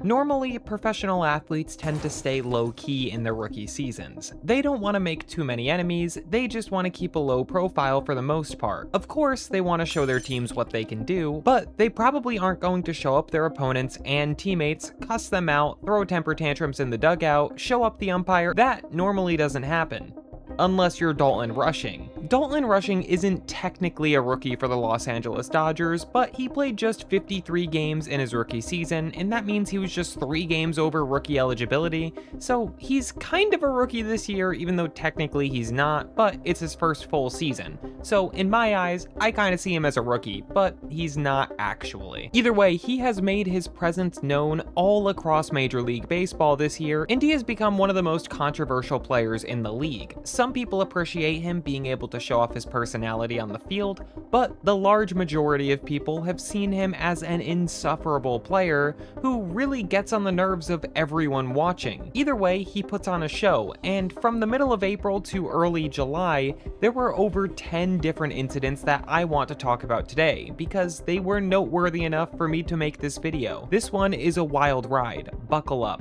Normally, professional athletes tend to stay low-key in their rookie seasons. They don't want to make too many enemies, they just want to keep a low profile for the most part. Of course, they want to show their teams what they can do, but they probably aren't going to show up their opponents and teammates, cuss them out, throw temper tantrums in the dugout, show up the umpire. That normally doesn't happen. Unless you're Dalton Rushing. Dalton Rushing isn't technically a rookie for the Los Angeles Dodgers, but he played just 53 games in his rookie season, and that means he was just 3 games over rookie eligibility, so he's kind of a rookie this year, even though technically he's not, but it's his first full season. So in my eyes, I kind of see him as a rookie, but he's not actually. Either way, he has made his presence known all across Major League Baseball this year, and he has become one of the most controversial players in the league. Some people appreciate him being able to show off his personality on the field, but the large majority of people have seen him as an insufferable player who really gets on the nerves of everyone watching. Either way, he puts on a show, and from the middle of April to early July, there were over 10 different incidents that I want to talk about today, because they were noteworthy enough for me to make this video. This one is a wild ride. Buckle up.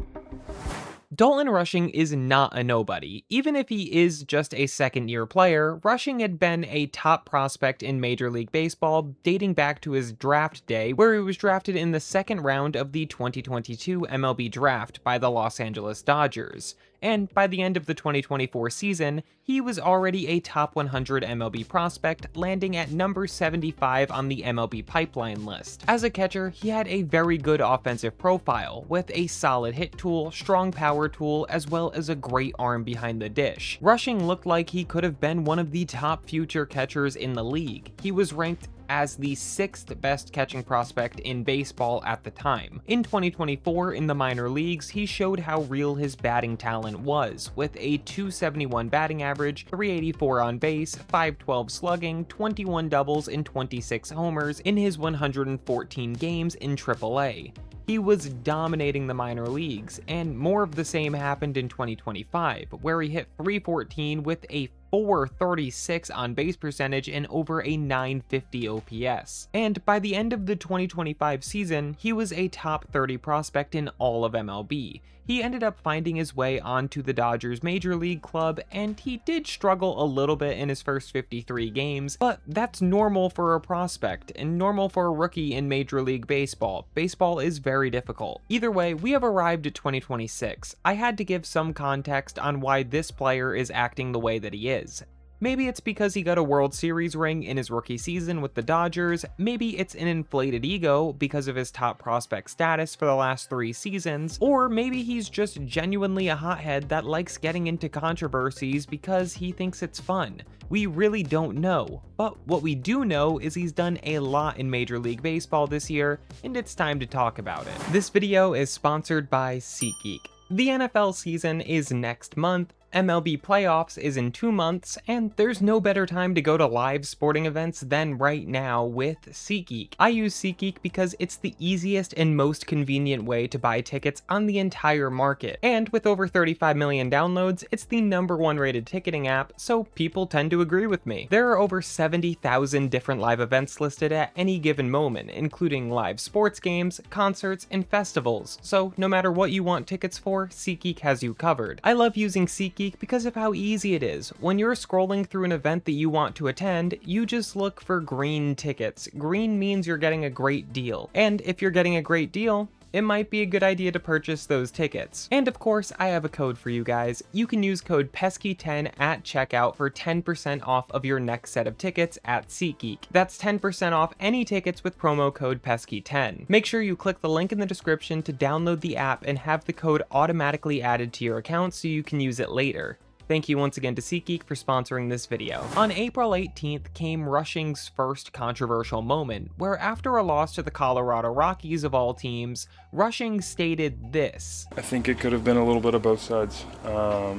Dalton Rushing is not a nobody. Even if he is just a second-year player, Rushing had been a top prospect in Major League Baseball dating back to his draft day, where he was drafted in the second round of the 2022 MLB draft by the Los Angeles Dodgers. And by the end of the 2024 season, he was already a top 100 MLB prospect, landing at number 75 on the MLB pipeline list. As a catcher, he had a very good offensive profile, with a solid hit tool, strong power tool, as well as a great arm behind the dish. Rushing looked like he could have been one of the top future catchers in the league. He was ranked as the 6th best catching prospect in baseball at the time. In 2024, in the minor leagues, he showed how real his batting talent was, with a .271 batting average, .384 on base, .512 slugging, 21 doubles, and 26 homers in his 114 games in AAA. He was dominating the minor leagues, and more of the same happened in 2025, where he hit .314 with a .436 on base percentage and over a .950 OPS. And by the end of the 2025 season, he was a top 30 prospect in all of MLB. He ended up finding his way onto the Dodgers Major League club, and he did struggle a little bit in his first 53 games, but that's normal for a prospect, and normal for a rookie in Major League Baseball. Baseball is very difficult. Either way, we have arrived at 2026. I had to give some context on why this player is acting the way that he is. Maybe it's because he got a World Series ring in his rookie season with the Dodgers, maybe it's an inflated ego because of his top prospect status for the last 3 seasons, or maybe he's just genuinely a hothead that likes getting into controversies because he thinks it's fun. We really don't know, but what we do know is he's done a lot in Major League Baseball this year, and it's time to talk about it. This video is sponsored by SeatGeek. The NFL season is next month, MLB playoffs is in 2 months, and there's no better time to go to live sporting events than right now with SeatGeek. I use SeatGeek because it's the easiest and most convenient way to buy tickets on the entire market, and with over 35 million downloads, it's the #1 rated ticketing app, so people tend to agree with me. There are over 70,000 different live events listed at any given moment, including live sports games, concerts, and festivals, so no matter what you want tickets for, SeatGeek has you covered. I love using SeatGeek because of how easy it is. When you're scrolling through an event that you want to attend, you just look for green tickets. Green means you're getting a great deal. And if you're getting a great deal, it might be a good idea to purchase those tickets. And of course, I have a code for you guys. You can use code PESKY10 at checkout for 10% off of your next set of tickets at SeatGeek. That's 10% off any tickets with promo code PESKY10. Make sure you click the link in the description to download the app and have the code automatically added to your account so you can use it later. Thank you once again to SeatGeek for sponsoring this video. On April 18th came Rushing's first controversial moment, where after a loss to the Colorado Rockies of all teams, Rushing stated this. I think it could have been a little bit of both sides. I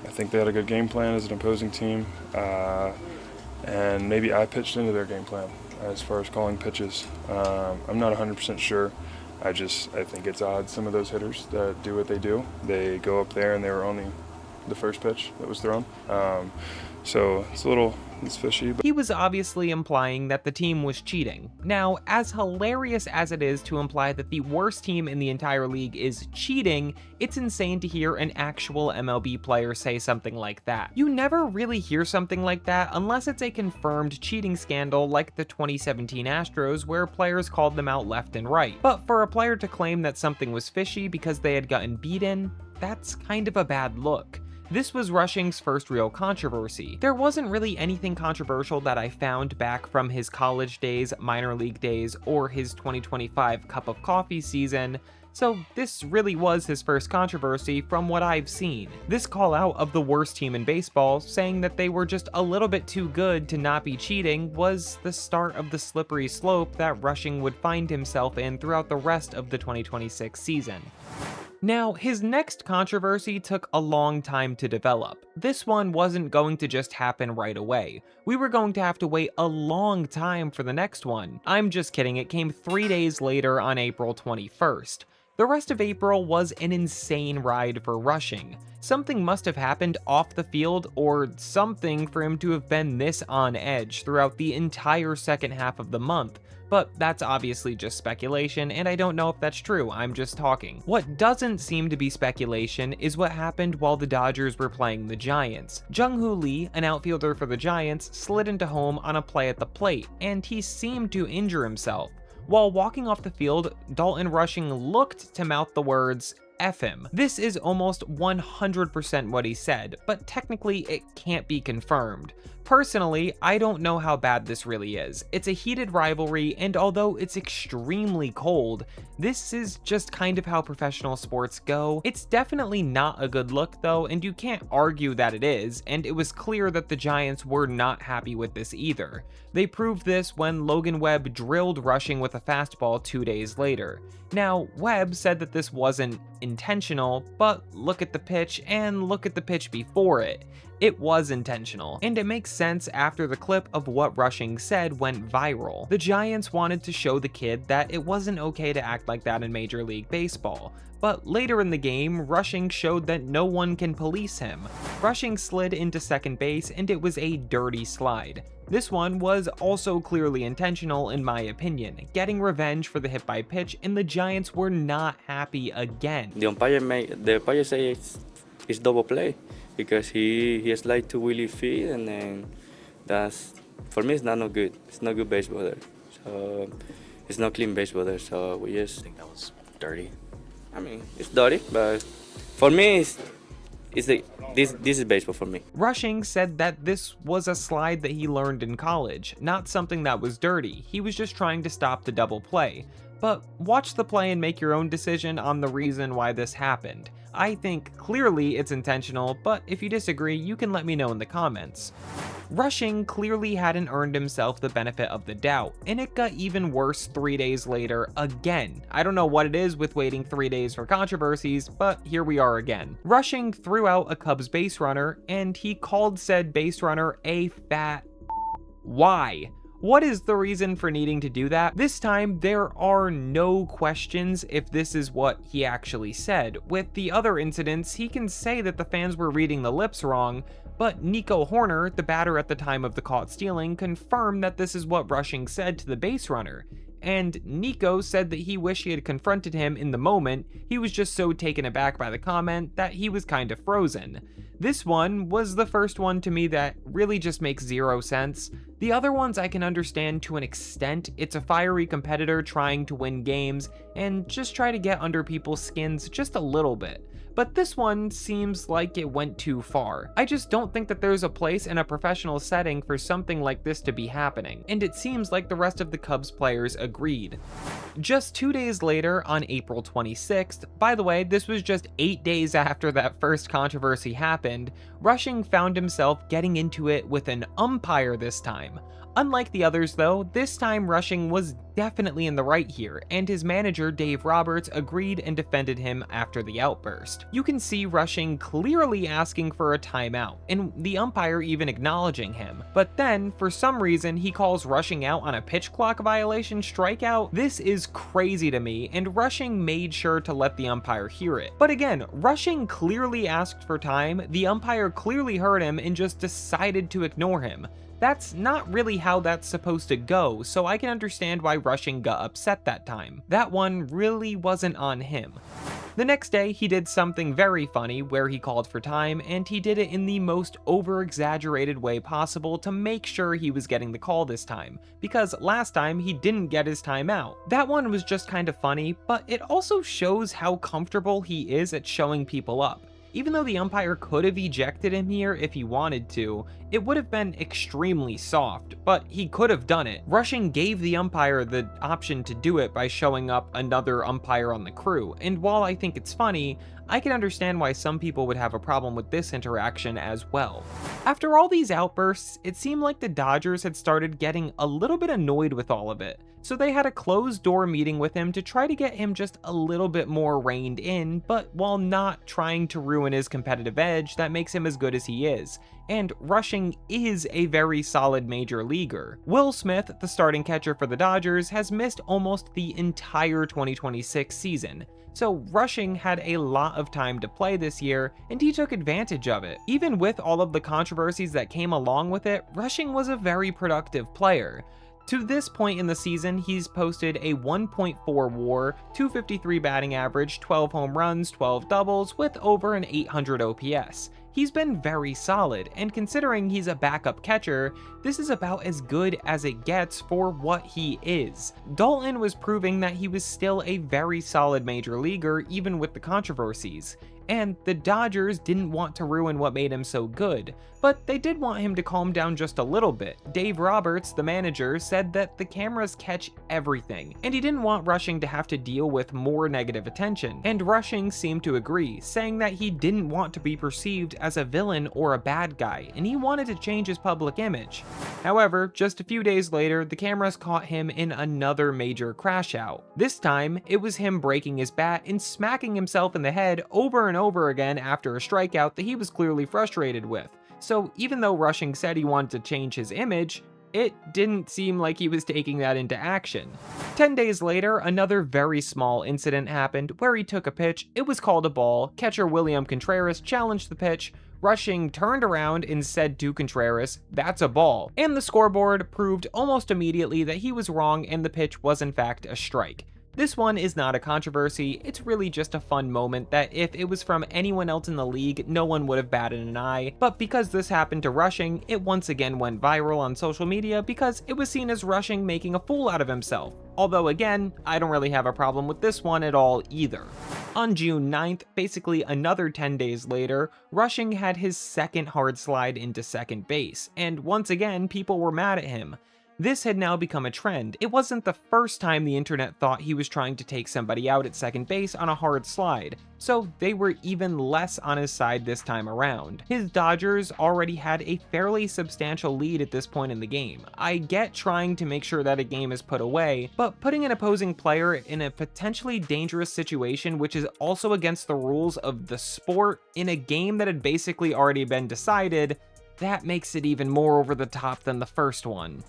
think they had a good game plan as an opposing team, and maybe I pitched into their game plan as far as calling pitches. I'm not 100% sure. I think it's odd, some of those hitters that do what they do. They go up there and they were only the first pitch that was thrown. So it's fishy. But he was obviously implying that the team was cheating. Now, as hilarious as it is to imply that the worst team in the entire league is cheating, it's insane to hear an actual MLB player say something like that. You never really hear something like that unless it's a confirmed cheating scandal like the 2017 Astros, where players called them out left and right. But for a player to claim that something was fishy because they had gotten beaten, that's kind of a bad look. This was Rushing's first real controversy. There wasn't really anything controversial that I found back from his college days, minor league days, or his 2025 cup of coffee season, so this really was his first controversy from what I've seen. This call out of the worst team in baseball, saying that they were just a little bit too good to not be cheating, was the start of the slippery slope that Rushing would find himself in throughout the rest of the 2026 season. Now, his next controversy took a long time to develop. This one wasn't going to just happen right away. We were going to have to wait a long time for the next one. I'm just kidding, it came 3 days later on April 21st. The rest of April was an insane ride for Rushing. Something must have happened off the field or something for him to have been this on edge throughout the entire second half of the month. But that's obviously just speculation, and I don't know if that's true, I'm just talking. What doesn't seem to be speculation is what happened while the Dodgers were playing the Giants. Jung-Hoo Lee, an outfielder for the Giants, slid into home on a play at the plate, and he seemed to injure himself. While walking off the field, Dalton Rushing looked to mouth the words, "F him." This is almost 100% what he said, but technically it can't be confirmed. Personally, I don't know how bad this really is. It's a heated rivalry, and although it's extremely cold, this is just kind of how professional sports go. It's definitely not a good look though, and you can't argue that it is, and it was clear that the Giants were not happy with this either. They proved this when Logan Webb drilled Rushing with a fastball 2 days later. Now, Webb said that this wasn't intentional, but look at the pitch and look at the pitch before it. It was intentional, and it makes sense after the clip of what Rushing said went viral. The Giants wanted to show the kid that it wasn't okay to act like that in Major League Baseball. But later in the game, Rushing showed that no one can police him. Rushing slid into second base, and it was a dirty slide. This one was also clearly intentional in my opinion, getting revenge for the hit by pitch, and the Giants were not happy again. The umpire say it's double play because he has like two wheelie feet, and then that's, for me, it's not no good. It's not good baseball there. So it's not clean baseball there. So we just think that was dirty. I mean, it's dirty, but for me, this is baseball for me. Rushing said that this was a slide that he learned in college, not something that was dirty. He was just trying to stop the double play. But watch the play and make your own decision on the reason why this happened. I think clearly it's intentional, but if you disagree, you can let me know in the comments. Rushing clearly hadn't earned himself the benefit of the doubt, and it got even worse 3 days later again. I don't know what it is with waiting 3 days for controversies, but here we are again. Rushing threw out a Cubs base runner, and he called said base runner a fat. Why? What is the reason for needing to do that? This time, there are no questions if this is what he actually said. With the other incidents, he can say that the fans were reading the lips wrong, but Nico Hoerner, the batter at the time of the caught stealing, confirmed that this is what Rushing said to the base runner. And Nico said that he wished he had confronted him in the moment. He was just so taken aback by the comment that he was kind of frozen. This one was the first one to me that really just makes zero sense. The other ones I can understand to an extent. It's a fiery competitor trying to win games and just try to get under people's skins just a little bit. But this one seems like it went too far. I just don't think that there's a place in a professional setting for something like this to be happening, and it seems like the rest of the Cubs players agreed. Just 2 days later, on April 26th, by the way, this was just 8 days after that first controversy happened, Rushing found himself getting into it with an umpire this time. Unlike the others though, this time Rushing was definitely in the right here, and his manager Dave Roberts agreed and defended him after the outburst. You can see Rushing clearly asking for a timeout, and the umpire even acknowledging him. But then, for some reason, he calls Rushing out on a pitch clock violation strikeout. This is crazy to me, and Rushing made sure to let the umpire hear it. But again, Rushing clearly asked for time, the umpire clearly heard him and just decided to ignore him. That's not really how that's supposed to go, so I can understand why Rushing got upset that time. That one really wasn't on him. The next day, he did something very funny where he called for time, and he did it in the most over-exaggerated way possible to make sure he was getting the call this time, because last time he didn't get his time out. That one was just kind of funny, but it also shows how comfortable he is at showing people up. Even though the umpire could have ejected him here if he wanted to, it would have been extremely soft, but he could have done it. Rushing gave the umpire the option to do it by showing up another umpire on the crew, and while I think it's funny, I can understand why some people would have a problem with this interaction as well. After all these outbursts, it seemed like the Dodgers had started getting a little bit annoyed with all of it, so they had a closed-door meeting with him to try to get him just a little bit more reined in, but while not trying to ruin his competitive edge that makes him as good as he is. And Rushing is a very solid major leaguer. Will Smith, the starting catcher for the Dodgers, has missed almost the entire 2026 season. So Rushing had a lot of time to play this year, and he took advantage of it. Even with all of the controversies that came along with it, Rushing was a very productive player. To this point in the season, he's posted a 1.4 WAR, 253 batting average, 12 home runs, 12 doubles, with over an 800 OPS. He's been very solid, and considering he's a backup catcher, this is about as good as it gets for what he is. Dalton was proving that he was still a very solid major leaguer even with the controversies. And the Dodgers didn't want to ruin what made him so good, but they did want him to calm down just a little bit. Dave Roberts, the manager, said that the cameras catch everything, and he didn't want Rushing to have to deal with more negative attention, and Rushing seemed to agree, saying that he didn't want to be perceived as a villain or a bad guy, and he wanted to change his public image. However, just a few days later, the cameras caught him in another major crash out. This time, it was him breaking his bat and smacking himself in the head over and over again after a strikeout that he was clearly frustrated with. So even though Rushing said he wanted to change his image, it didn't seem like he was taking that into action. 10 days later, another very small incident happened where he took a pitch, it was called a ball, catcher William Contreras challenged the pitch, Rushing turned around and said to Contreras, "That's a ball," and the scoreboard proved almost immediately that he was wrong and the pitch was in fact a strike. This one is not a controversy, it's really just a fun moment that if it was from anyone else in the league, no one would have batted an eye, but because this happened to Rushing, it once again went viral on social media because it was seen as Rushing making a fool out of himself. Although again, I don't really have a problem with this one at all either. On June 9th, basically another 10 days later, Rushing had his second hard slide into second base, and once again, people were mad at him. This had now become a trend. It wasn't the first time the internet thought he was trying to take somebody out at second base on a hard slide, so they were even less on his side this time around. His Dodgers already had a fairly substantial lead at this point in the game. I get trying to make sure that a game is put away, but putting an opposing player in a potentially dangerous situation, which is also against the rules of the sport, in a game that had basically already been decided, that makes it even more over the top than the first one.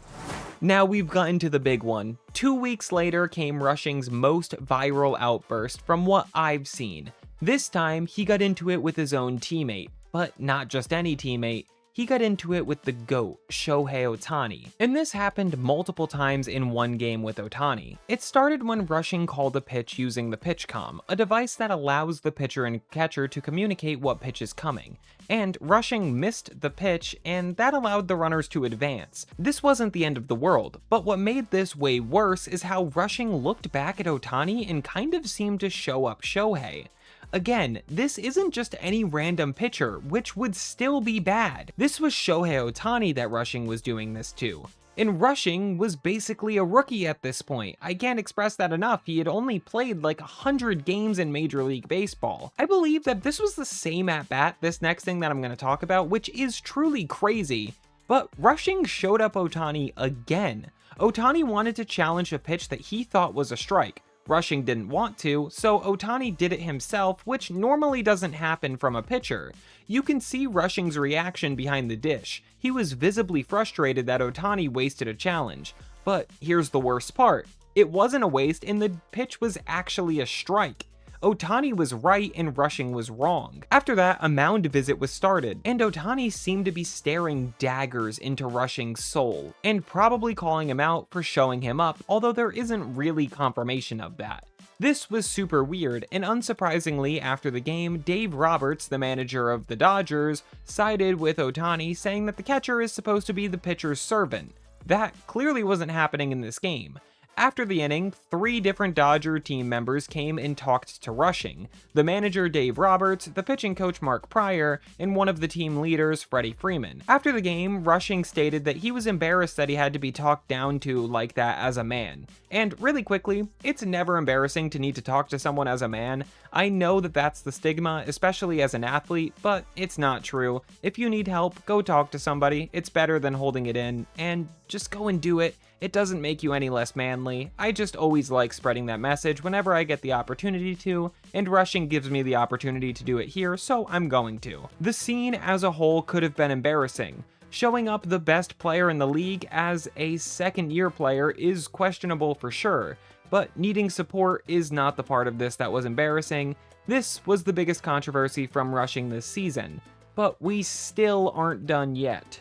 Now we've gotten to the big one. 2 weeks later came Rushing's most viral outburst from what I've seen. This time, he got into it with his own teammate, but not just any teammate. He got into it with the GOAT, Shohei Ohtani. And this happened multiple times in one game with Ohtani. It started when Rushing called a pitch using the PitchCom, a device that allows the pitcher and catcher to communicate what pitch is coming. And Rushing missed the pitch, and that allowed the runners to advance. This wasn't the end of the world, but what made this way worse is how Rushing looked back at Ohtani and kind of seemed to show up Shohei. Again, this isn't just any random pitcher, which would still be bad. This was Shohei Ohtani that Rushing was doing this to. And Rushing was basically a rookie at this point. I can't express that enough. He had only played like 100 games in Major League Baseball. I believe that this was the same at-bat, this next thing that I'm going to talk about, which is truly crazy. But Rushing showed up Ohtani again. Ohtani wanted to challenge a pitch that he thought was a strike. Rushing didn't want to, so Ohtani did it himself, which normally doesn't happen from a pitcher. You can see Rushing's reaction behind the dish. He was visibly frustrated that Ohtani wasted a challenge. But here's the worst part. It wasn't a waste, and the pitch was actually a strike. Ohtani was right and Rushing was wrong. After that, a mound visit was started, and Ohtani seemed to be staring daggers into Rushing's soul, and probably calling him out for showing him up, although there isn't really confirmation of that. This was super weird, and unsurprisingly, after the game, Dave Roberts, the manager of the Dodgers, sided with Ohtani, saying that the catcher is supposed to be the pitcher's servant. That clearly wasn't happening in this game. After the inning, 3 different Dodger team members came and talked to Rushing: the manager Dave Roberts, the pitching coach Mark Pryor, and one of the team leaders, Freddie Freeman. After the game, Rushing stated that he was embarrassed that he had to be talked down to like that as a man. And really quickly, it's never embarrassing to need to talk to someone as a man. I know that that's the stigma, especially as an athlete, but it's not true. If you need help, go talk to somebody. It's better than holding it in, and just go and do it. It doesn't make you any less manly. I just always like spreading that message whenever I get the opportunity to, and Rushing gives me the opportunity to do it here, so I'm going to. The scene as a whole could have been embarrassing. Showing up the best player in the league as a second-year player is questionable for sure, but needing support is not the part of this that was embarrassing. This was the biggest controversy from Rushing this season, but we still aren't done yet.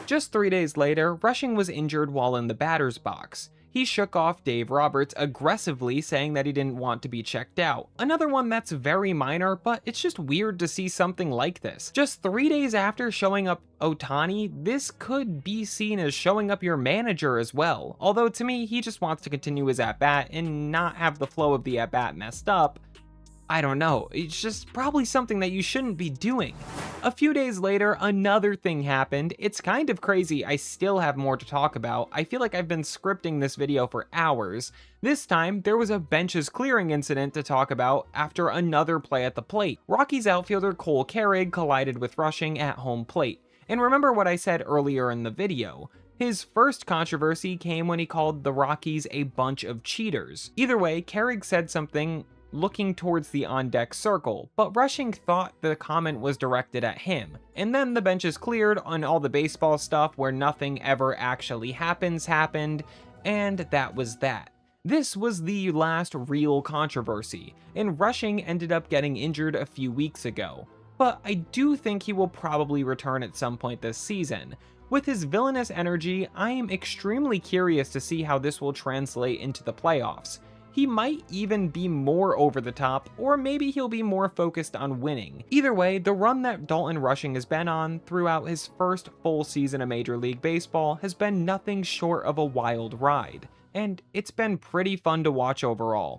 Just 3 days later, Rushing was injured while in the batter's box. He shook off Dave Roberts aggressively, saying that he didn't want to be checked out. Another one that's very minor, but it's just weird to see something like this. Just 3 days after showing up Ohtani, this could be seen as showing up your manager as well. Although to me, he just wants to continue his at-bat and not have the flow of the at-bat messed up. I don't know, it's just probably something that you shouldn't be doing. A few days later, another thing happened. It's kind of crazy, I still have more to talk about. I feel like I've been scripting this video for hours. This time, there was a benches clearing incident to talk about after another play at the plate. Rockies outfielder Cole Carrig collided with Rushing at home plate. And remember what I said earlier in the video. His first controversy came when he called the Rockies a bunch of cheaters. Either way, Carrig said something looking towards the on-deck circle, but Rushing thought the comment was directed at him. And then the benches cleared on all the baseball stuff where nothing ever actually happened, and that was that. This was the last real controversy, and Rushing ended up getting injured a few weeks ago. But I do think he will probably return at some point this season. With his villainous energy, I am extremely curious to see how this will translate into the playoffs. He might even be more over the top, or maybe he'll be more focused on winning. Either way, the run that Dalton Rushing has been on throughout his first full season of Major League Baseball has been nothing short of a wild ride, and it's been pretty fun to watch overall.